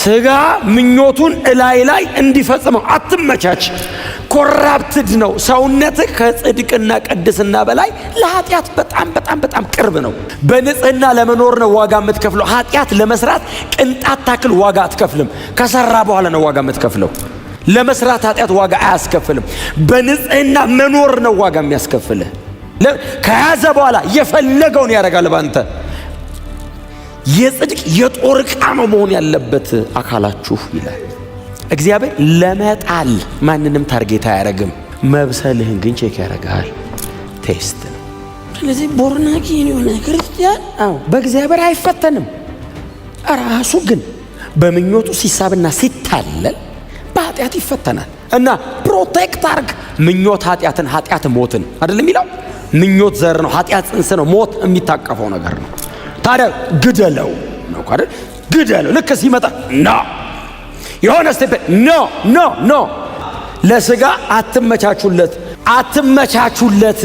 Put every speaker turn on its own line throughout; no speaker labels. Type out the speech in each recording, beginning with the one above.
ስጋ ምኞቱን ላይ እንዲፈጽመው አትመቻች። ኮራፕትድ ነው ሰውነትህ ከጽድቅና ቅድስና በላይ ለኃጢአት በጣም ቅርብ ነው። በንጽህና ለመኖር ነው ዋጋ የምትከፍለው። ኃጢአት ለመስራት ቅንጣት ታክል ዋጋ አትከፍልም። ከሰራ በኋላ ነው ዋጋ የምትከፍለው። ለመስራት ኃጢአት ዋጋ አያስከፍልም። በንጽህና መኖር ነው ዋጋ የሚያስከፍልህ። ከያዘ በኋላ የፈለገውን ያደርጋል ባንተ። የጽድቅ የጦር ዕቃ ነው መሆን ያለበት አካላችሁ ይላል እግዚአብሔር። ለመጣል ማንንም ታርጌት አያረግም። መብሰልህን ግን ቼክ ያደርጋል። ቴስት ነው። ስለዚህ ቦርናኪ የሆነ ክርስቲያን በእግዚአብሔር አይፈተንም። ራሱ ግን በምኞቱ ሲሳብና ሲታለል በኃጢአት ይፈተናል። እና ፕሮቴክት አርግ። ምኞት ኃጢአትን፣ ኃጢአት ሞትን አይደለም የሚለው። ምኞት ዘር ነው፣ ኃጢአት ጽንስ ነው፣ ሞት የሚታቀፈው ነገር ነው። ታዲያ ግደለው ነው አይደል? ግደለው። ልክ ሲመጣ የሆነ ስቴፕ ኖ ለስጋ አትመቻቹለት።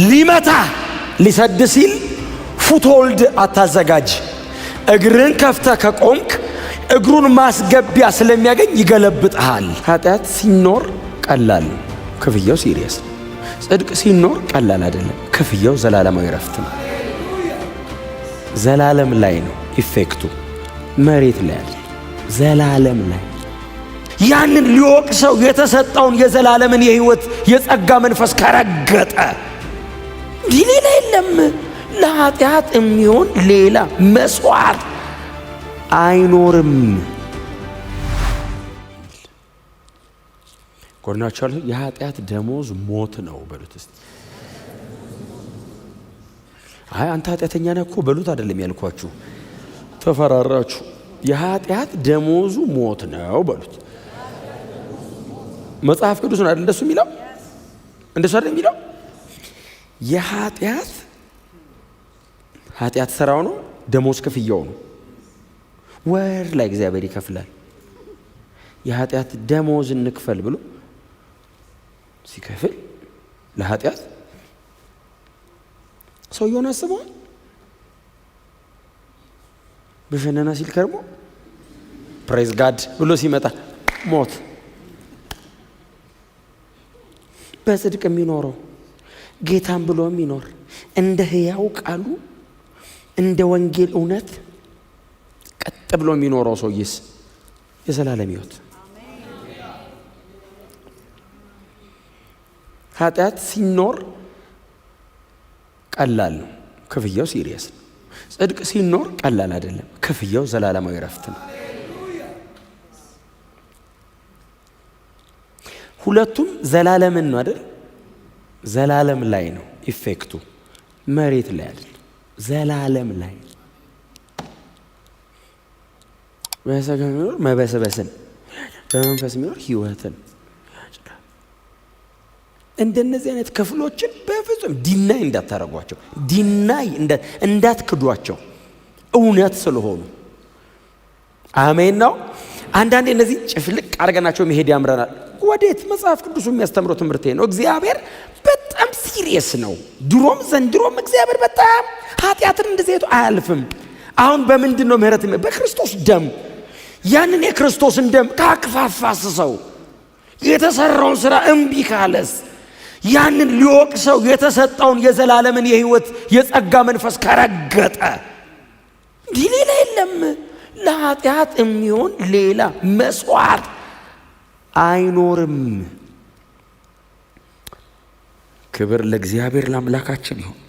ሊመታ ሊሰድ ሲል ፉትሆልድ አታዘጋጅ። እግርን ከፍተህ ከቆምክ እግሩን ማስገቢያ ስለሚያገኝ ይገለብጥሃል። ኃጢአት ሲኖር ቀላል ነው፣ ክፍያው ሲሪየስ። ጽድቅ ሲኖር ቀላል አይደለም፣ ክፍያው ዘላለማዊ ረፍት ነው። ዘላለም ላይ ነው ኢፌክቱ፣ መሬት ላይ አይደለም፣ ዘላለም ላይ። ያንን ሊወቅሰው የተሰጠውን የዘላለምን የህይወት የጸጋ መንፈስ ከረገጠ ሌላ የለም። ለኃጢአት የሚሆን ሌላ መስዋዕት አይኖርም። ጎናችሁ የኃጢአት ደሞዝ ሞት ነው በሉት እስቲ። አንተ ኃጢአተኛ ነህ እኮ በሉት አይደለም ያልኳችሁ፣ ተፈራራችሁ። የኃጢአት ደሞዙ ሞት ነው በሉት። መጽሐፍ ቅዱስ ነው አይደል እንደሱ የሚለው? እንደሱ አይደል የሚለው? ኃጢአት ስራው ነው፣ ደሞዝ ክፍያው ነው። ወር ላይ እግዚአብሔር ይከፍላል። የኃጢአት ደሞዝ እንክፈል ብሎ ሲከፍል ለኃጢአት ሰውየውን አስበዋል። በሸነና ሲል ከርሞ ፕሬዝ ጋድ ብሎ ሲመጣ ሞት። በጽድቅ የሚኖረው ጌታን ብሎ የሚኖር እንደ ሕያው ቃሉ እንደ ወንጌል እውነት ቀጥ ብሎ የሚኖረው ሰውዬስ የዘላለም ሕይወት። ኃጢአት ሲኖር ቀላል ነው፣ ክፍያው ሲሪየስ ነው። ጽድቅ ሲኖር ቀላል አይደለም፣ ክፍያው ዘላለማዊ ረፍት ነው። ሁለቱም ዘላለምን ነው አይደል? ዘላለም ላይ ነው ኢፌክቱ፣ መሬት ላይ አይደል? ዘላለም ላይ በሰጋ የሚኖር መበስበስን፣ በመንፈስ የሚኖር ህይወትን። እንደነዚህ አይነት ክፍሎችን በፍጹም ዲናይ እንዳታረጓቸው፣ ዲናይ እንዳትክዷቸው፣ እውነት ስለሆኑ። አሜን ነው። አንዳንዴ እነዚህ ጭፍልቅ አድርገናቸው መሄድ ያምረናል። ወዴት? መጽሐፍ ቅዱሱ የሚያስተምረው ትምህርት ነው። እግዚአብሔር በጣም ሲሪየስ ነው። ድሮም ዘንድሮም እግዚአብሔር በጣም ኃጢአትን እንደዚህ አያልፍም። አሁን በምንድን ነው ምህረት? በክርስቶስ ደም። ያንን የክርስቶስን ደም ካክፋፋስሰው የተሰራውን ስራ እምቢ ካለስ ያንን ሊወቅሰው የተሰጠውን የዘላለምን የህይወት የጸጋ መንፈስ ከረገጠ ሌላ የለም። ለኃጢአት የሚሆን ሌላ መስዋዕት አይኖርም። ክብር ለእግዚአብሔር ለአምላካችን ይሁን።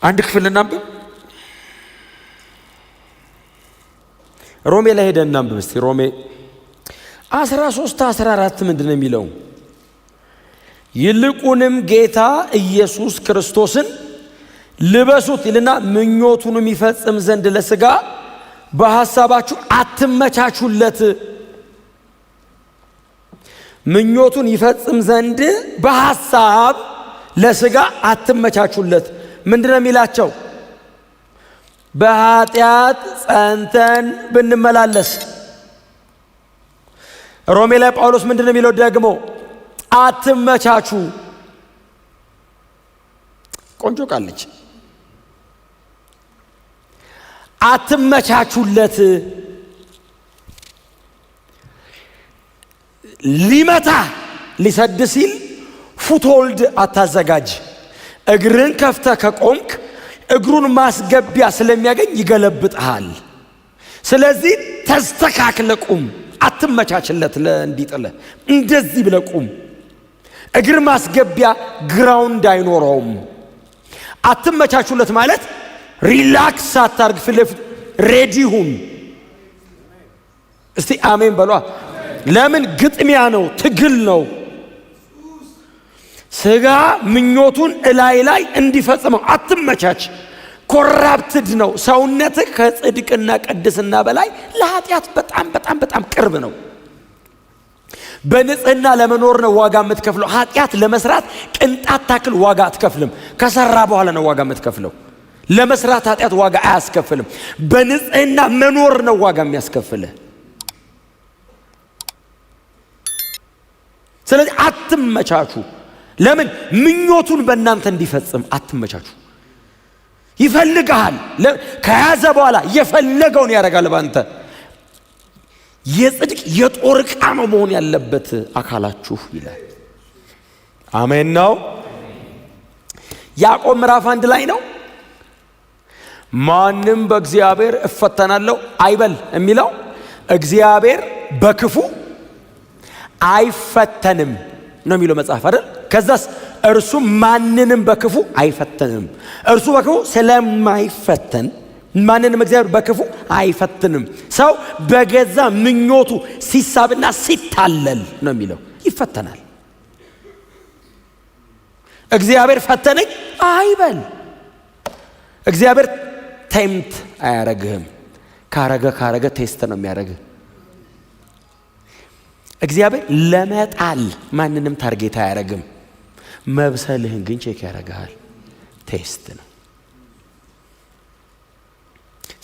አንድ ክፍል እናንብብ። ሮሜ ላይ ሄደን እናንብብ እስቲ። ሮሜ 13:14 ምንድን ነው የሚለው? ይልቁንም ጌታ ኢየሱስ ክርስቶስን ልበሱት ይልና ምኞቱንም ይፈጽም ዘንድ ለስጋ በሐሳባችሁ አትመቻቹለት። ምኞቱን ይፈጽም ዘንድ በሐሳብ ለስጋ አትመቻቹለት። ምንድነው የሚላቸው? በኃጢአት ጸንተን ብንመላለስ። ሮሜ ላይ ጳውሎስ ምንድነው የሚለው ደግሞ? አትመቻቹ። ቆንጆ ቃለች። አትመቻቹለት። ሊመታ ሊሰድ ሲል ፉትሆልድ አታዘጋጅ። እግርን ከፍተ ከቆምክ እግሩን ማስገቢያ ስለሚያገኝ ይገለብጥሃል። ስለዚህ ተስተካክለ ቁም። አትመቻችለት ለእንዲጥለ እንደዚህ ብለ ቁም። እግር ማስገቢያ ግራውንድ አይኖረውም። አትመቻቹለት ማለት ሪላክስ አታርግ። ፊትለፊት ሬዲ ሁን። እስቲ አሜን በሏ። ለምን? ግጥሚያ ነው፣ ትግል ነው። ስጋ ምኞቱን እላይ ላይ እንዲፈጽመው አትመቻች። ኮራፕትድ ነው ሰውነትህ። ከጽድቅና ቅድስና በላይ ለኃጢአት በጣም በጣም በጣም ቅርብ ነው። በንጽህና ለመኖር ነው ዋጋ የምትከፍለው። ኃጢአት ለመስራት ቅንጣት ታክል ዋጋ አትከፍልም። ከሰራ በኋላ ነው ዋጋ የምትከፍለው። ለመስራት ኃጢአት ዋጋ አያስከፍልም። በንጽህና መኖር ነው ዋጋ የሚያስከፍልህ። ስለዚህ አትመቻቹ። ለምን? ምኞቱን በእናንተ እንዲፈጽም አትመቻቹ። ይፈልጋል። ከያዘ በኋላ የፈለገውን ያደርጋል ባንተ። የጽድቅ የጦር ዕቃ ነው መሆን ያለበት አካላችሁ ይላል። አሜን ነው። ያዕቆብ ምዕራፍ 1 ላይ ነው ማንም በእግዚአብሔር እፈተናለሁ አይበል የሚለው። እግዚአብሔር በክፉ አይፈተንም ነው የሚለው መጽሐፍ አይደል? ከዛስ እርሱ ማንንም በክፉ አይፈተንም። እርሱ በክፉ ስለማይፈተን ማንንም እግዚአብሔር በክፉ አይፈትንም። ሰው በገዛ ምኞቱ ሲሳብና ሲታለል ነው የሚለው ይፈተናል። እግዚአብሔር ፈተነኝ አይበል። እግዚአብሔር ቴምት አያረግህም። ካረገ ቴስት ነው የሚያረግህ። እግዚአብሔር ለመጣል ማንንም ታርጌት አያረግም። መብሰልህን ግን ቼክ ያረጋል። ቴስት ነው።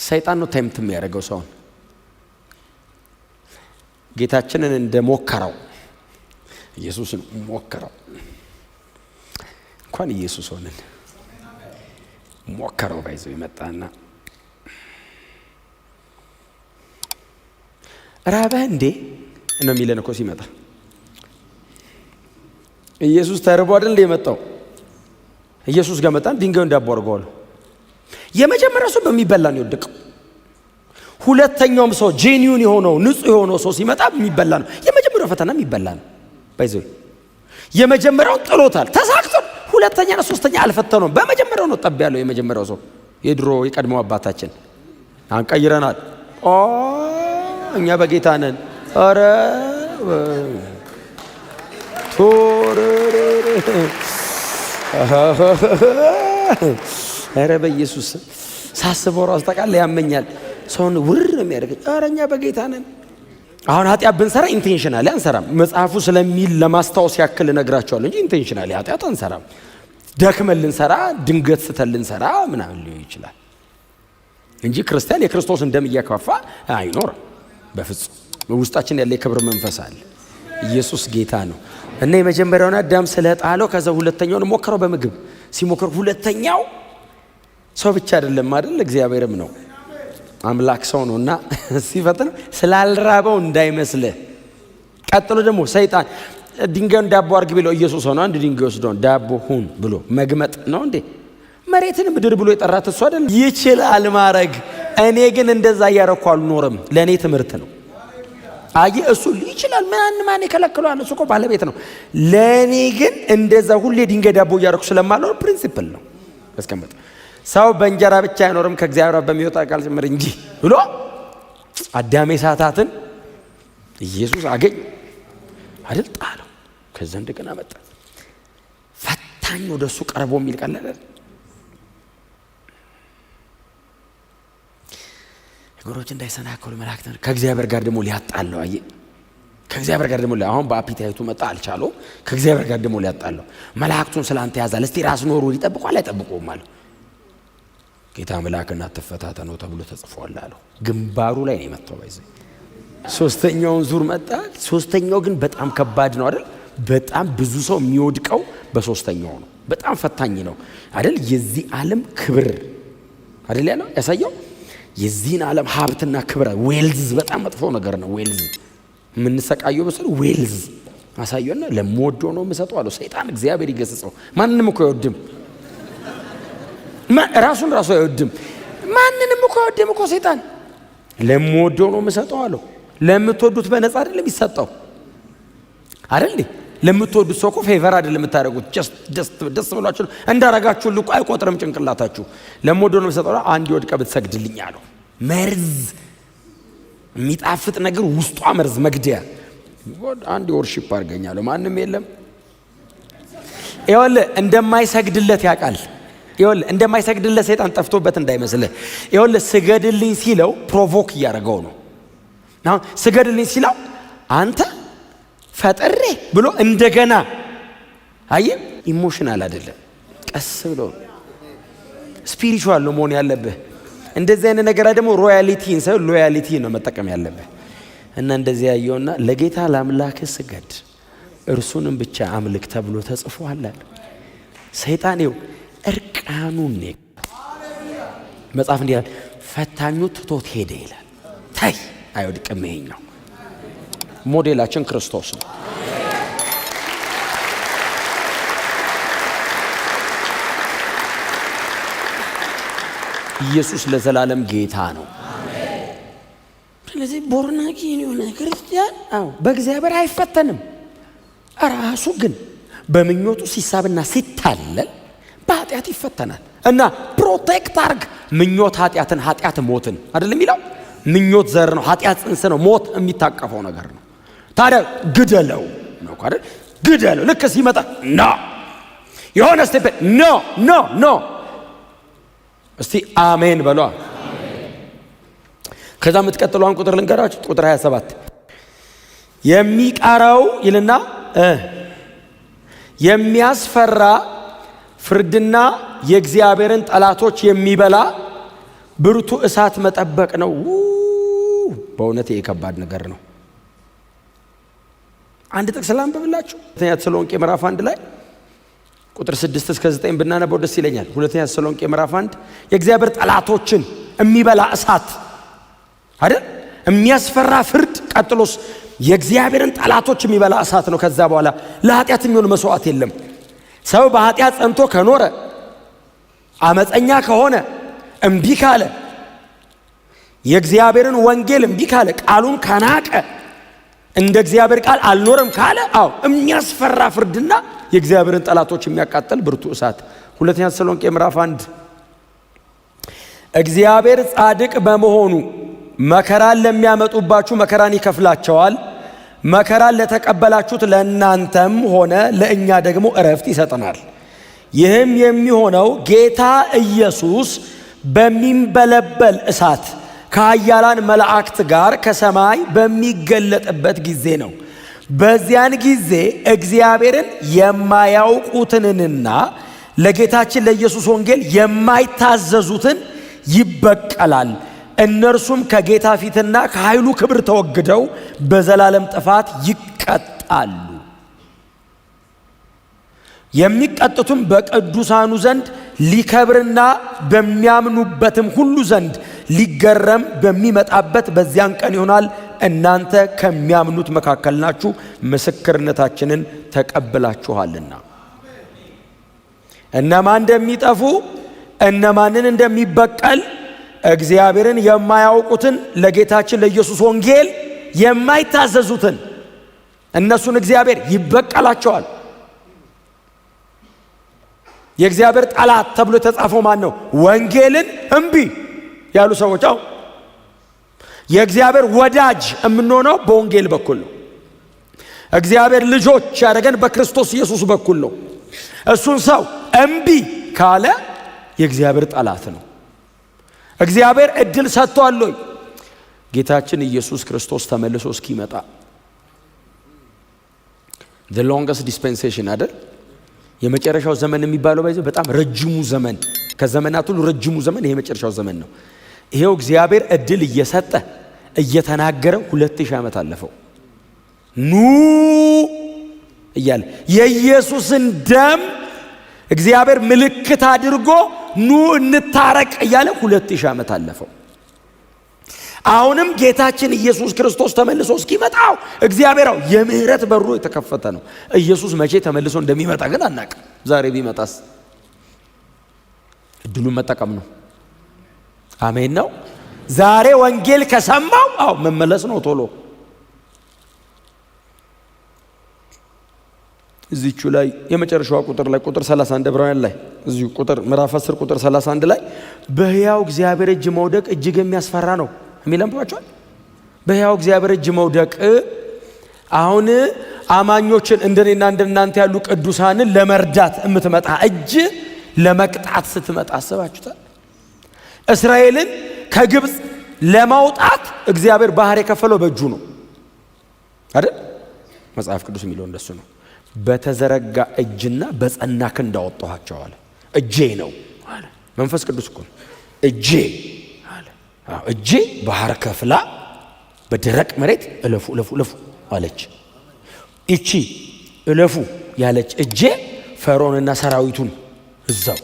ሰይጣን ነው ቴምት የሚያደርገው ሰውን። ጌታችንን እንደሞከረው ኢየሱስን ሞከረው። እንኳን ኢየሱስ ሆነን ሞከረው ባይዘው ይመጣና ራበህ እንዴ ነው የሚለን እኮ ሲመጣ። ኢየሱስ ተርቦ አይደል እንደ የመጣው? ኢየሱስ ጋር መጣን፣ ድንጋዩን ዳቦ አድርገዋል። የመጀመሪያው ሰው በሚበላ ነው የወደቀው። ሁለተኛውም ሰው ጄኒዩን የሆነው ንጹህ የሆነው ሰው ሲመጣ የሚበላ ነው። የመጀመሪያው ፈተና የሚበላ ነው ባይዘው። የመጀመሪያው ጥሎታል፣ ተሳክቶ። ሁለተኛና ሶስተኛ አልፈተነውም። በመጀመሪያው ነው ጠብ ያለው የመጀመሪያው ሰው። የድሮ የቀድሞ አባታችን አንቀይረናል። እኛ በጌታ ነን። አረ አረ በኢየሱስ ሳስበው ራስ ተቃለ ያመኛል። ሰውን ውር ነው የሚያደርገኝ። አረ እኛ በጌታ ነን። አሁን ኃጢአት ብንሰራ ኢንቴንሽናሊ አንሰራም። መጽሐፉ ስለሚል ለማስታወስ ያክል እነግራቸዋለሁ እንጂ ኢንቴንሽናሊ ኃጢአት አንሰራም። ደክመን ልንሰራ፣ ድንገት ስተን ልንሰራ ምናምን ሊሆን ይችላል እንጂ ክርስቲያን የክርስቶስን ደም እያከፋ አይኖርም በፍጹም። ውስጣችን ያለ የክብር መንፈስ አለ። ኢየሱስ ጌታ ነው። እና የመጀመሪያውን አዳም ስለጣለው ከዛ ሁለተኛውን ሞከረው በምግብ ሲሞክር፣ ሁለተኛው ሰው ብቻ አይደለም አይደል? እግዚአብሔርም ነው። አምላክ ሰው ነውና ሲፈትን ስላልራበው እንዳይመስልህ። ቀጥሎ ደግሞ ሰይጣን ድንጋዩን ዳቦ አርግ ቢለው ኢየሱስ ሆኖ አንድ ድንጋይ ወስዶ ዳቦ ሁን ብሎ መግመጥ ነው እንዴ? መሬትን ምድር ብሎ የጠራት እሱ አይደል? ይችላል ማረግ። እኔ ግን እንደዛ እያረኩ አልኖርም። ለእኔ ትምህርት ነው። አየ እሱ ይችላል። ማን ይከለክለዋል? እሱ እኮ ባለቤት ነው። ለእኔ ግን እንደዛ ሁሌ ድንጋይ ዳቦ እያረኩ ስለማልኖር ፕሪንሲፕል ነው አስቀምጥ። ሰው በእንጀራ ብቻ አይኖርም ከእግዚአብሔር በሚወጣ ቃል ጭምር እንጂ ብሎ አዳሜ ሳታትን ኢየሱስ አገኝ አይደል? ጣለው። ከዛ እንደገና መጣ ፈታኝ ወደሱ ቀርቦ የሚል ቃል አይደል? እግሮች እንዳይሰናከሉ መላእክትን ከእግዚአብሔር ጋር ደግሞ ሊያጣለው። አየ ከእግዚአብሔር ጋር ደግሞ አሁን በአፒታይቱ መጣ አልቻለው። ከእግዚአብሔር ጋር ደግሞ ሊያጣለው መላእክቱን ስላንተ ያዛል። እስቲ ራስ ኖሩ ይጠብቋል አይጠብቁም አለ። ጌታ መልአክና ተፈታተነው ተብሎ ተጽፏል አለው። ግንባሩ ላይ ነው የመጣው። ባይዘ ሶስተኛውን ዙር መጣ። ሶስተኛው ግን በጣም ከባድ ነው አይደል? በጣም ብዙ ሰው የሚወድቀው በሶስተኛው ነው። በጣም ፈታኝ ነው አይደል? የዚህ ዓለም ክብር አይደል ያለው ያሳየው። የዚህን ዓለም ሀብትና ክብር ዌልዝ በጣም መጥፎ ነገር ነው። ዌልዝ ምን ሰቃየው በሰል ዌልዝ አሳየውና ለምወደው ነው የምሰጠው አለው ሰይጣን። እግዚአብሔር ይገስጸው። ማንንም እኮ አይወድም፣ ራሱን አይወድም። ማንንም እኮ አይወድም እኮ ሰይጣን። ለምወደው ነው የምሰጠው አለው። ለምትወዱት በነፃ አይደለም ይሰጠው አይደል? ለምትወዱት ሰው እኮ ፌቨር አይደለም የምታደርጉት። ደስ ብሏችሁ እንዳረጋችሁ ልቆ አይቆጥርም ጭንቅላታችሁ። ለምወደው ነው የምሰጠው። አንድ ወድቀ ብትሰግድልኝ አለው። መርዝ የሚጣፍጥ ነገር ውስጧ መርዝ መግደያ። አንድ ወርሺፕ አድርገኛለሁ ማንም የለም። ይኸውልህ እንደማይሰግድለት ያውቃል። ይኸውልህ እንደማይሰግድለት ሰይጣን ጠፍቶበት እንዳይመስልህ። ይኸውልህ ስገድልኝ ሲለው ፕሮቮክ እያደረገው ነው። አሁን ስገድልኝ ሲለው አንተ ፈጥሬ ብሎ እንደገና አየህ፣ ኢሞሽናል አይደለም፣ ቀስ ብሎ ስፒሪቹዋል ነው መሆን ያለብህ። እንደዚህ አይነት ነገር ደግሞ ሮያሊቲን ሰው ሎያሊቲ ነው መጠቀም ያለብህ። እና እንደዚህ ያየውና ለጌታ ለአምላክ ስገድ እርሱንም ብቻ አምልክ ተብሎ ተጽፏል አለ። ሰይጣን ይኸው እርቃኑን መጽሐፍ እንዲህ ይላል፣ ፈታኙ ትቶት ሄደ ይላል። ታይ አይወድቅም። ይሄኛው ሞዴላችን ክርስቶስ ነው። ኢየሱስ ለዘላለም ጌታ ነው። ስለዚህ ቦርናጊ የሆነ ክርስቲያን በእግዚአብሔር አይፈተንም። ራሱ ግን በምኞቱ ሲሳብና ሲታለል በኃጢአት ይፈተናል። እና ፕሮቴክት አርግ ምኞት ኃጢአትን፣ ኃጢአት ሞትን አይደለም የሚለው። ምኞት ዘር ነው፣ ኃጢአት ጽንስ ነው፣ ሞት የሚታቀፈው ነገር ነው። ታዲያ ግደለው ነው አይደል? ግደለው። ልክ ሲመጣ ኖ የሆነ ስቴፕ ኖ ኖ ኖ። እስቲ አሜን በሏ። ከዛ የምትቀጥለውን ቁጥር ልንገራችሁ። ቁጥር 27 የሚቀረው ይልና የሚያስፈራ ፍርድና የእግዚአብሔርን ጠላቶች የሚበላ ብርቱ እሳት መጠበቅ ነው። በእውነት የከባድ ነገር ነው። አንድ ጥቅስ ላንብብላችሁ። ሁለተኛ ተሰሎንቄ ምዕራፍ 1 ላይ ቁጥር 6 እስከ 9 ብናነበው ደስ ይለኛል። ሁለተኛ ተሰሎንቄ ምዕራፍ 1 የእግዚአብሔር ጠላቶችን የሚበላ እሳት አይደል? የሚያስፈራ ፍርድ፣ ቀጥሎስ የእግዚአብሔርን ጠላቶች የሚበላ እሳት ነው። ከዛ በኋላ ለኃጢአት የሚሆን መስዋዕት የለም። ሰው በኃጢአት ጸንቶ ከኖረ፣ አመፀኛ ከሆነ፣ እምቢ ካለ፣ የእግዚአብሔርን ወንጌል እምቢ ካለ፣ ቃሉን ከናቀ፣ እንደ እግዚአብሔር ቃል አልኖርም ካለ የሚያስፈራ ፍርድና የእግዚአብሔርን ጠላቶች የሚያቃጥል ብርቱ እሳት። ሁለተኛ ተሰሎንቄ ምዕራፍ 1 እግዚአብሔር ጻድቅ በመሆኑ መከራን ለሚያመጡባችሁ መከራን ይከፍላቸዋል። መከራን ለተቀበላችሁት ለእናንተም ሆነ ለእኛ ደግሞ እረፍት ይሰጠናል። ይህም የሚሆነው ጌታ ኢየሱስ በሚንበለበል እሳት ከኃያላን መላእክት ጋር ከሰማይ በሚገለጥበት ጊዜ ነው። በዚያን ጊዜ እግዚአብሔርን የማያውቁትንና ለጌታችን ለኢየሱስ ወንጌል የማይታዘዙትን ይበቀላል። እነርሱም ከጌታ ፊትና ከኃይሉ ክብር ተወግደው በዘላለም ጥፋት ይቀጣሉ። የሚቀጡትም በቅዱሳኑ ዘንድ ሊከብርና በሚያምኑበትም ሁሉ ዘንድ ሊገረም በሚመጣበት በዚያን ቀን ይሆናል። እናንተ ከሚያምኑት መካከል ናችሁ፣ ምስክርነታችንን ተቀብላችኋልና። እነማን እንደሚጠፉ እነማንን እንደሚበቀል እግዚአብሔርን የማያውቁትን ለጌታችን ለኢየሱስ ወንጌል የማይታዘዙትን እነሱን እግዚአብሔር ይበቀላቸዋል። የእግዚአብሔር ጠላት ተብሎ የተጻፈው ማን ነው? ወንጌልን እምቢ ያሉ ሰዎች። የእግዚአብሔር ወዳጅ የምንሆነው በወንጌል በኩል ነው። እግዚአብሔር ልጆች ያደረገን በክርስቶስ ኢየሱስ በኩል ነው። እሱን ሰው እምቢ ካለ የእግዚአብሔር ጠላት ነው። እግዚአብሔር እድል ሰጥቷል ወይ? ጌታችን ኢየሱስ ክርስቶስ ተመልሶ እስኪመጣ the longest dispensation አይደል? የመጨረሻው ዘመን የሚባለው በጣም ረጅሙ ዘመን፣ ከዘመናት ሁሉ ረጅሙ ዘመን ይሄ የመጨረሻው ዘመን ነው። ይሄው እግዚአብሔር እድል እየሰጠ እየተናገረ 2000 ዓመት አለፈው። ኑ እያለ የኢየሱስን ደም እግዚአብሔር ምልክት አድርጎ ኑ እንታረቅ እያለ 2000 ዓመት አለፈው። አሁንም ጌታችን ኢየሱስ ክርስቶስ ተመልሶ እስኪመጣው እግዚአብሔራው የምህረት በሩ የተከፈተ ነው። ኢየሱስ መቼ ተመልሶ እንደሚመጣ ግን አናውቅም። ዛሬ ቢመጣስ እድሉን መጠቀም ነው። አሜን ነው። ዛሬ ወንጌል ከሰማው መመለስ ነው ቶሎ። እዚቹ ላይ የመጨረሻው ቁጥር ላይ ቁጥር 31 ዕብራውያን ላይ እዚሁ ቁጥር ምዕራፍ 10 ቁጥር 31 ላይ በሕያው እግዚአብሔር እጅ መውደቅ እጅግ የሚያስፈራ ነው የሚለምባቸዋል። በሕያው እግዚአብሔር እጅ መውደቅ አሁን አማኞችን እንደኔና እንደናንተ ያሉ ቅዱሳንን ለመርዳት የምትመጣ እጅ ለመቅጣት ስትመጣ አስባችሁታል? እስራኤልን ከግብፅ ለማውጣት እግዚአብሔር ባህር የከፈለው በእጁ ነው አይደል? መጽሐፍ ቅዱስ የሚለው እንደሱ ነው። በተዘረጋ እጅና በጸና ክንድ አወጣኋቸው አለ። እጄ ነው አለ። መንፈስ ቅዱስ እኮ እጄ አለ። እጄ ባህር ከፍላ በደረቅ መሬት እለፉ እለፉ እለፉ አለች። እቺ እለፉ ያለች እጄ ፈርዖንና ሰራዊቱን እዛው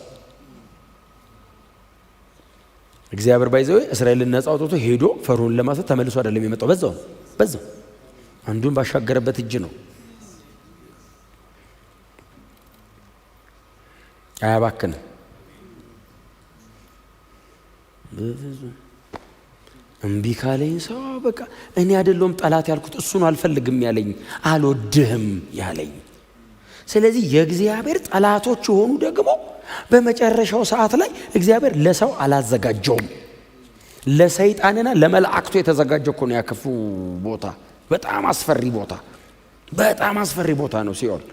እግዚአብሔር ባይዘው እስራኤልን ነፃ አውጥቶ ሄዶ ፈርዖንን ለማሰት ተመልሶ አይደለም የመጣው። በዛው አንዱን ባሻገረበት እጅ ነው። አያባክንም። እምቢ ካለኝ ሰው በቃ እኔ አይደለሁም ጠላት ያልኩት እሱን አልፈልግም ያለኝ አልወድህም ያለኝ። ስለዚህ የእግዚአብሔር ጠላቶች የሆኑ ደግሞ በመጨረሻው ሰዓት ላይ እግዚአብሔር ለሰው አላዘጋጀውም። ለሰይጣንና ለመላእክቱ የተዘጋጀው እኮ ነው ያክፉ ቦታ። በጣም አስፈሪ ቦታ ነው ሲኦል።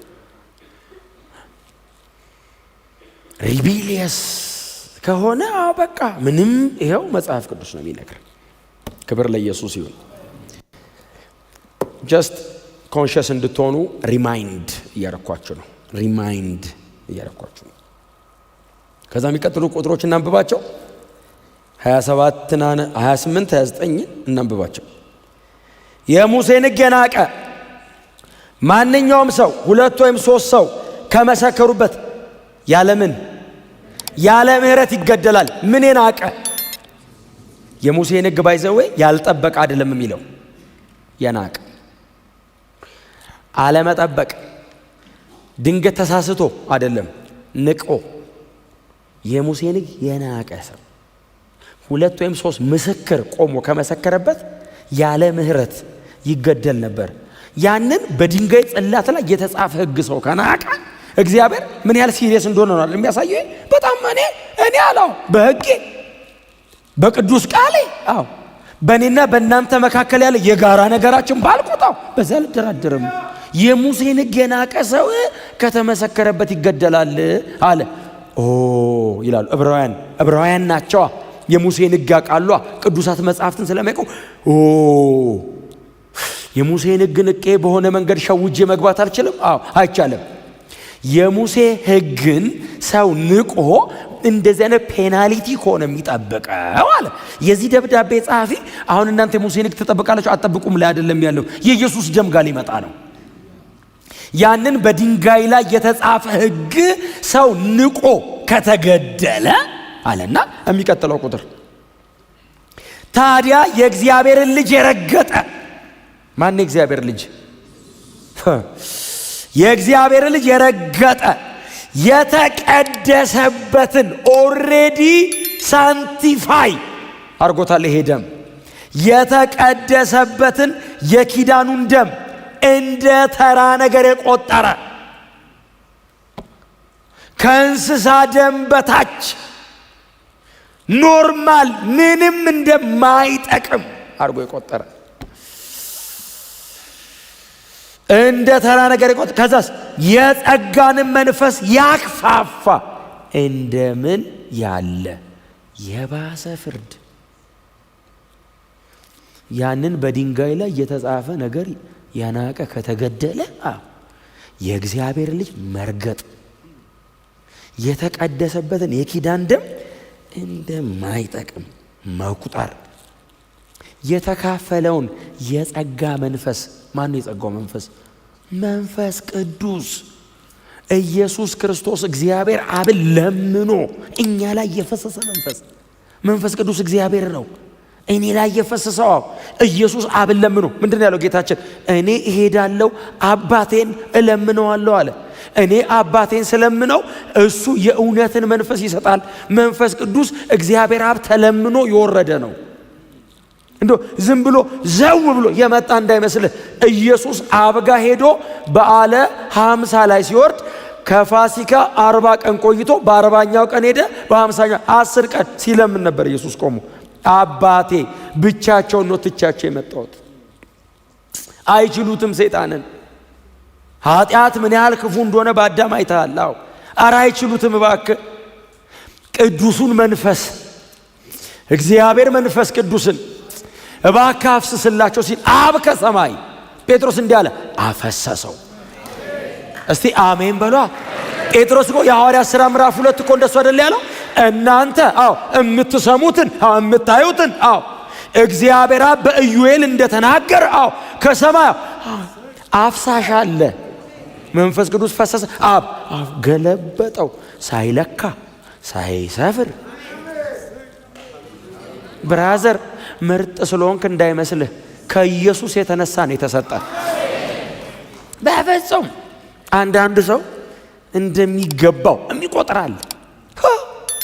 ሪቢሊየስ ከሆነ በቃ ምንም ይሄው መጽሐፍ ቅዱስ ነው የሚነግር። ክብር ለኢየሱስ ይሁን። ጀስት ኮንሽስ እንድትሆኑ ሪማይንድ እያረኳችሁ ነው። ከዛ የሚቀጥሉ ቁጥሮች እናንብባቸው። 27 28 29 እናንብባቸው። የሙሴን ሕግ የናቀ ማንኛውም ሰው 2 ወይም 3 ሰው ከመሰከሩበት ያለ ምህረት ይገደላል። ምን የናቀ? የሙሴን ሕግ ባይዘው ያልጠበቀ አይደለም የሚለው የናቀ አለመጠበቅ ድንገት ተሳስቶ አይደለም ንቆ የሙሴን ሕግ የናቀ ሰው 2 ወይም 3 ምስክር ቆሞ ከመሰከረበት ያለ ምህረት ይገደል ነበር። ያንን በድንጋይ ጽላት ላይ የተጻፈ ሕግ ሰው ከናቀ እግዚአብሔር ምን ያህል ሲሪየስ እንደሆነ ነው የሚያሳየው። በጣም እኔ አላው በሕጌ በቅዱስ ቃሌ በእኔና በእናንተ መካከል ያለ የጋራ ነገራችን ባልቆጣው በዛ ልደራደርም። የሙሴን ሕግ የናቀ ሰው ከተመሰከረበት ይገደላል አለ። ይላሉ ዕብራውያን ናቸው። የሙሴን ሕግ ያውቃሉ። ቅዱሳት መጻሕፍትን ስለሚያውቁ የሙሴን ሕግ ንቄ በሆነ መንገድ ሸውጄ መግባት አልችልም። አይቻልም። የሙሴ ሕግን ሰው ንቆ እንደዚህ አይነት ፔናሊቲ ከሆነ የሚጠብቀው አለ። የዚህ ደብዳቤ ጸሐፊ አሁን እናንተ የሙሴን ሕግ ትጠብቃላችሁ አትጠብቁም ላይ አይደለም ያለው። የኢየሱስ ደም ጋር ሊመጣ ነው። ያንን በድንጋይ ላይ የተጻፈ ሕግ ሰው ንቆ ከተገደለ አለና የሚቀጥለው ቁጥር ታዲያ የእግዚአብሔርን ልጅ የረገጠ ማን? የእግዚአብሔር ልጅ የእግዚአብሔር ልጅ የረገጠ የተቀደሰበትን ኦልሬዲ ሳንቲፋይ አርጎታል። ይሄ ደም የተቀደሰበትን የኪዳኑን ደም እንደ ተራ ነገር የቆጠረ ከእንስሳ ደም በታች ኖርማል ምንም እንደማይጠቅም አርጎ የቆጠረ እንደ ተራ ነገር የቆጠረ ከዛስ የጸጋንም መንፈስ ያክፋፋ እንደምን ያለ የባሰ ፍርድ። ያንን በድንጋይ ላይ የተጻፈ ነገር ያናቀ ከተገደለ የእግዚአብሔር ልጅ መርገጥ የተቀደሰበትን የኪዳን ደም እንደማይጠቅም መቁጠር የተካፈለውን የጸጋ መንፈስ ማን ነው? የጸጋው መንፈስ መንፈስ ቅዱስ ኢየሱስ ክርስቶስ እግዚአብሔር አብን ለምኖ እኛ ላይ የፈሰሰ መንፈስ ቅዱስ እግዚአብሔር ነው። እኔ ላይ የፈሰሰው ኢየሱስ አብን ለምኑ። ምንድነው ያለው ጌታችን? እኔ እሄዳለሁ አባቴን እለምነዋለሁ አለ። እኔ አባቴን ስለምነው እሱ የእውነትን መንፈስ ይሰጣል። መንፈስ ቅዱስ እግዚአብሔር አብ ተለምኖ የወረደ ነው። እንዶ ዝም ብሎ ዘው ብሎ የመጣ እንዳይመስልህ። ኢየሱስ አብ ጋር ሄዶ በዓለ 50 ላይ ሲወርድ ከፋሲካ 40 ቀን ቆይቶ በ40ኛው ቀን ሄደ። በ50ኛው 10 ቀን ሲለምን ነበር ኢየሱስ ቆሞ። አባቴ ብቻቸውን ነው ትቻቸው የመጣሁት። አይችሉትም ሰይጣንን። ኃጢአት ምን ያህል ክፉ እንደሆነ በአዳም አይተሃል። ኧረ አይችሉትም። እባክህ ቅዱሱን መንፈስ እግዚአብሔር መንፈስ ቅዱስን እባክህ አፍስስላቸው ሲል አብ ከሰማይ ጴጥሮስ እንዲህ አለ፣ አፈሰሰው። እስቲ አሜን በሏ። ጴጥሮስ እኮ የሐዋርያት ሥራ ምዕራፍ 2 እኮ እንደሱ አይደል ያለው? እናንተ የምትሰሙትን የምታዩትን እግዚአብሔር አብ በኢዩኤል እንደተናገረ ከሰማይ አፍሳሽ አለ። መንፈስ ቅዱስ ፈሰሰ። አብ ገለበጠው፣ ሳይለካ ሳይሰፍር። ብራዘር ምርጥ ስለሆንክ እንዳይመስልህ፣ ከኢየሱስ የተነሳ ነው የተሰጠ። በፍጹም አንዳንድ ሰው እንደሚገባው የሚቆጥራል።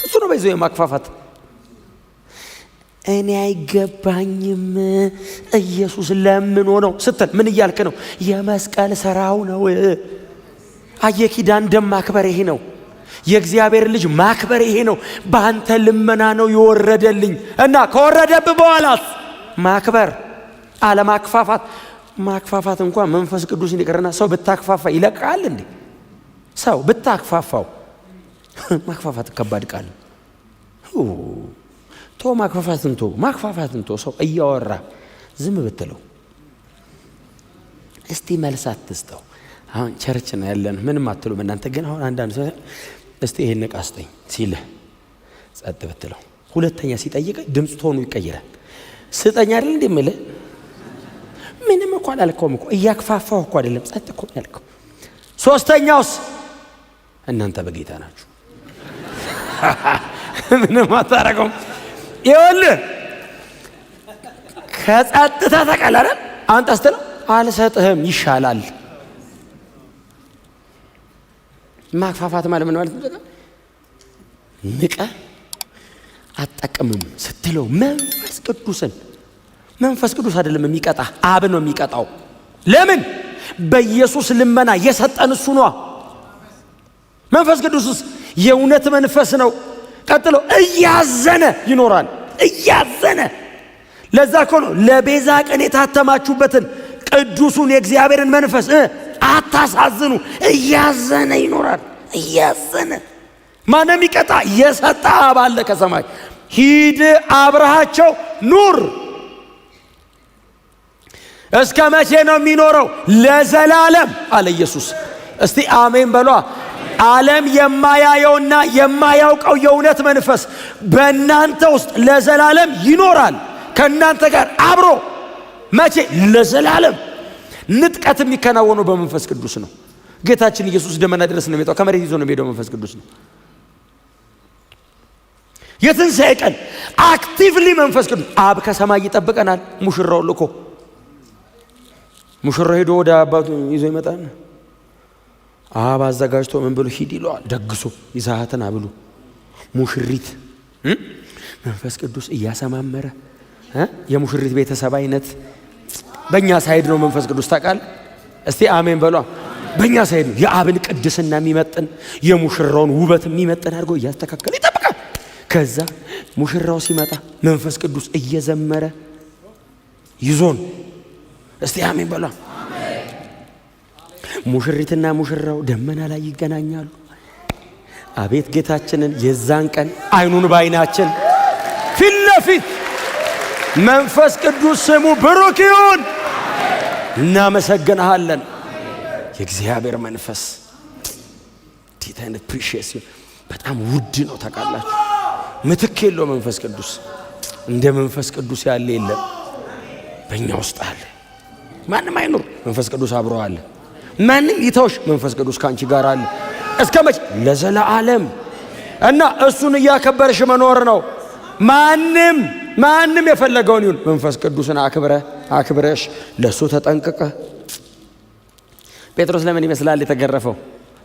እሱ ነው በይዞ የማክፋፋት። እኔ አይገባኝም ኢየሱስ ለምኖ ነው ስትል ምን እያልክ ነው? የመስቀል ሥራው ነው። የኪዳን ደም ማክበር ይሄ ነው። የእግዚአብሔር ልጅ ማክበር ይሄ ነው። በአንተ ልመና ነው የወረደልኝ እና ከወረደብህ በኋላስ ማክበር አለማክፋፋት። ማክፋፋት እንኳን መንፈስ ቅዱስን ይቀርና ሰው ብታክፋፋ ይለቃል እንዴ? ሰው ብታክፋፋው ማክፋፋት ከባድ ቃል ቶ ማክፋፋትን ቶ ሰው እያወራ ዝም ብትለው እስቲ መልስ አትስጠው። አሁን ቸርች ነው ያለን ምንም አትሉም እናንተ። ግን አሁን አንዳንድ ሰው እስቲ ይሄን ዕቃ ስጠኝ ሲልህ ጸጥ ብትለው፣ ሁለተኛ ሲጠይቅ ድምፅ ቶኑ ይቀየራል። ስጠኝ አይደል እንደምልህ ምንም እኮ አላልከውም እኮ እያክፋፋው እኮ አይደለም፣ ጸጥ እኮ ያልከው። ሶስተኛውስ እናንተ በጌታ ናችሁ ምንም አታረገውም። ይኸውልህ ከጸጥታ ተቀላለ አንተ አስተለው አልሰጥህም ይሻላል። ማክፋፋት ማለት ምን ማለት ነው? ንቀ አጠቅምም ስትለው መንፈስ ቅዱስ አይደለም የሚቀጣ፣ አብ ነው የሚቀጣው። ለምን? በኢየሱስ ልመና የሰጠን እሱ ነው። መንፈስ ቅዱስስ የእውነት መንፈስ ነው። ቀጥሎ እያዘነ ይኖራል። እያዘነ ለዛ እኮ ነው ለቤዛ ቀን የታተማችሁበትን ቅዱሱን የእግዚአብሔርን መንፈስ አታሳዝኑ። እያዘነ ይኖራል። እያዘነ ማንም ይቀጣ የሰጠ አብ አለ ከሰማይ። ሂድ አብረሃቸው ኑር። እስከ መቼ ነው የሚኖረው? ለዘላለም አለ ኢየሱስ። እስቲ አሜን በሏ። ዓለም የማያየውና የማያውቀው የእውነት መንፈስ በእናንተ ውስጥ ለዘላለም ይኖራል ከእናንተ ጋር አብሮ። መቼ? ለዘላለም። ንጥቀት የሚከናወነው በመንፈስ ቅዱስ ነው። ጌታችን ኢየሱስ ደመና ድረስ ነው የሚወጣው፣ ከመሬት ይዞ ነው የሚሄደው። መንፈስ ቅዱስ ነው። የትንሣኤ ቀን አክቲቭሊ መንፈስ ቅዱስ አብ ከሰማይ ይጠብቀናል። ሙሽራው ልኮ ሙሽራው ሄዶ ወደ አባቱ ይዞ ይመጣል። አብ አዘጋጅቶ ምን ብሎ ሂድ ይለዋል። ደግሶ ይዛሃትን አብሉ ሙሽሪት መንፈስ ቅዱስ እያሰማመረ የሙሽሪት ቤተሰብ አይነት በእኛ ሳይድ ነው መንፈስ ቅዱስ ታውቃል። እስቲ አሜን በሏ። በእኛ ሳይድ ነው የአብን ቅድስና የሚመጥን የሙሽራውን ውበት የሚመጥን አድርጎ እያስተካከለ ይጠብቃል። ከዛ ሙሽራው ሲመጣ መንፈስ ቅዱስ እየዘመረ ይዞን። እስቲ አሜን በሏ። ሙሽሪትና ሙሽራው ደመና ላይ ይገናኛሉ። አቤት ጌታችንን የዛን ቀን አይኑን ባይናችን ፊት ለፊት መንፈስ ቅዱስ ስሙ ብሩክ ይሁን። እናመሰግንሃለን። የእግዚአብሔር መንፈስ እንዴት አይነት ፕሪሺየስ በጣም ውድ ነው ታውቃላችሁ። ምትክ የለው መንፈስ ቅዱስ። እንደ መንፈስ ቅዱስ ያለ የለም። በእኛ ውስጥ አለ። ማንም አይኑር፣ መንፈስ ቅዱስ አብሮ አለ። ማንም ይተውሽ፣ መንፈስ ቅዱስ ካንቺ ጋር አለ። እስከ መቼ? ለዘላለም። እና እሱን እያከበርሽ መኖር ነው። ማንም ማንም የፈለገውን ይሁን መንፈስ ቅዱስን አክብረሽ ለሱ ተጠንቅቀ። ጴጥሮስ ለምን ይመስላል የተገረፈው?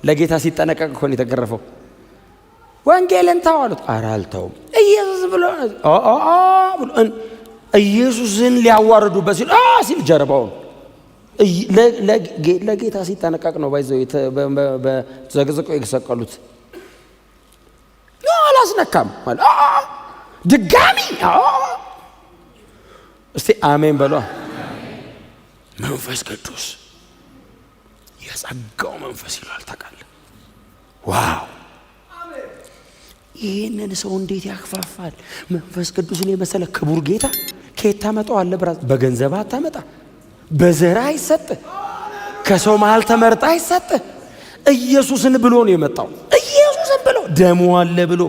ለጌታ ሲጠነቀቅ እኮ ነው የተገረፈው። ወንጌልን ተው አሉት። ኧረ አልተውም ኢየሱስ ብሎ ኢየሱስን ሊያዋርዱበት ሲል ጀርባውን ለጌታ ሲጠነቀቅ ነው ባይዘው በዘግዝቀው የሰቀሉት። አላስነካም ማለት ድጋሚ እስቲ አሜን በሏ። መንፈስ ቅዱስ የጸጋው መንፈስ ይሏል። ታውቃለህ? ዋው! ይህንን ሰው እንዴት ያክፋፋል! መንፈስ ቅዱስን የመሰለ ክቡር ጌታ ከየት ታመጣዋለህ? ብራዝ በገንዘብ አታመጣ፣ በዘር አይሰጥ፣ ከሰው መሃል ተመርጣ አይሰጥ። ኢየሱስን ብሎ ነው የመጣው። ኢየሱስን ብሎ ደሙ አለ ብሎ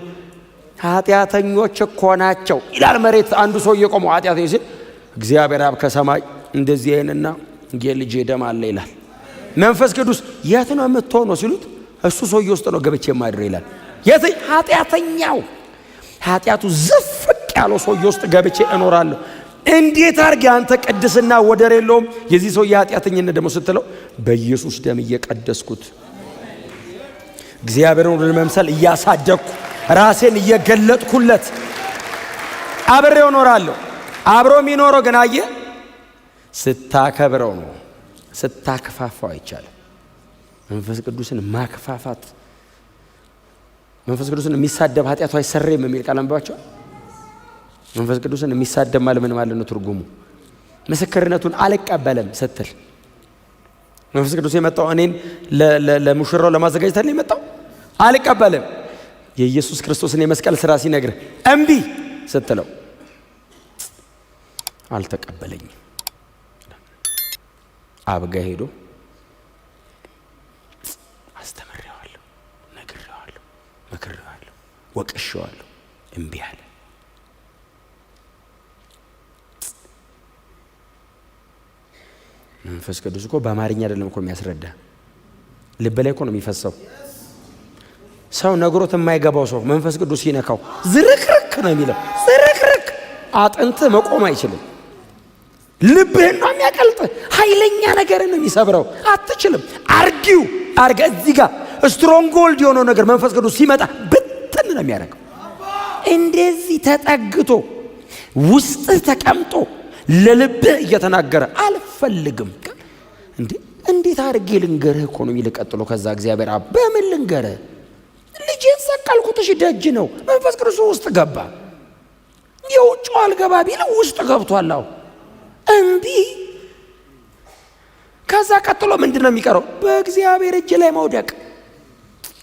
ኃጢአተኞች እኮ ናቸው ይላል። መሬት አንዱ ሰው እየቆመው ኃጢአተኞች ሲል እግዚአብሔር አብ ከሰማይ እንደዚህ አይነና የልጄ ደም አለ ይላል። መንፈስ ቅዱስ የት ነው የምትሆነው ሲሉት እሱ ሰውዬ ውስጥ ነው ገብቼ የማድረው ይላል። የት? ኃጢአተኛው ኃጢአቱ ዝፍቅ ያለው ሰውዬ ውስጥ ገብቼ እኖራለሁ። እንዴት አድርጌ አንተ ቅድስና ወደር የለውም የዚህ ሰውዬ ኃጢአተኝነት ደግሞ ስትለው በኢየሱስ ደም እየቀደስኩት እግዚአብሔርን ወደ መምሰል እያሳደግኩ ራሴን እየገለጥኩለት አብሬው እኖራለሁ። አብሮ የሚኖረው ግን አየህ ስታከብረው ነው። ስታክፋፋው አይቻልም። መንፈስ ቅዱስን ማክፋፋት፣ መንፈስ ቅዱስን የሚሳደብ ኃጢአቱ አይሰረይም የሚል ቃል አንብባቸው። መንፈስ ቅዱስን የሚሳደብ ማለት ምን ማለት ነው? ትርጉሙ ምስክርነቱን አልቀበልም ስትል መንፈስ ቅዱስ የመጣው እኔን ለሙሽራው ለማዘጋጀት አይደል የመጣው? አልቀበልም የኢየሱስ ክርስቶስን የመስቀል ሥራ ሲነግር እምቢ ስትለው አልተቀበለኝም። አብጋ ሄዶ አስተምሬዋለሁ፣ ነግሬዋለሁ፣ መክሬዋለሁ፣ ወቅሼዋለሁ፣ እምቢ አለ። መንፈስ ቅዱስ እኮ በአማርኛ አይደለም እኮ የሚያስረዳ፣ ልብ ላይ እኮ ነው የሚፈሰው። ሰው ነግሮት የማይገባው ሰው መንፈስ ቅዱስ ሲነካው ዝርክርክ ነው የሚለው። ዝርክርክ አጥንት መቆም አይችልም። ልብህን ነው የሚያቀልጥ። ኃይለኛ ነገርን ነው የሚሰብረው። አትችልም። አርጊው አርገ እዚህ ጋር ስትሮንግሆልድ የሆነው ነገር መንፈስ ቅዱስ ሲመጣ ብትን ነው የሚያደርገው። እንደዚህ ተጠግቶ ውስጥህ ተቀምጦ ለልብህ እየተናገረ አልፈልግም እንዴት አርጌ ልንገርህ እኮ ነው የሚል። ቀጥሎ ከዛ እግዚአብሔር አብ በምን ልንገርህ? ልጄን ሰቀልኩትሽ ደጅ ነው። መንፈስ ቅዱስ ውስጥ ገባ። የውጭው አልገባ ቢል ውስጥ ገብቷል። አዎ እምቢ። ከዛ ቀጥሎ ምንድነው የሚቀረው? በእግዚአብሔር እጅ ላይ መውደቅ።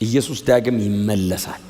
ኢየሱስ ዳግም ይመለሳል።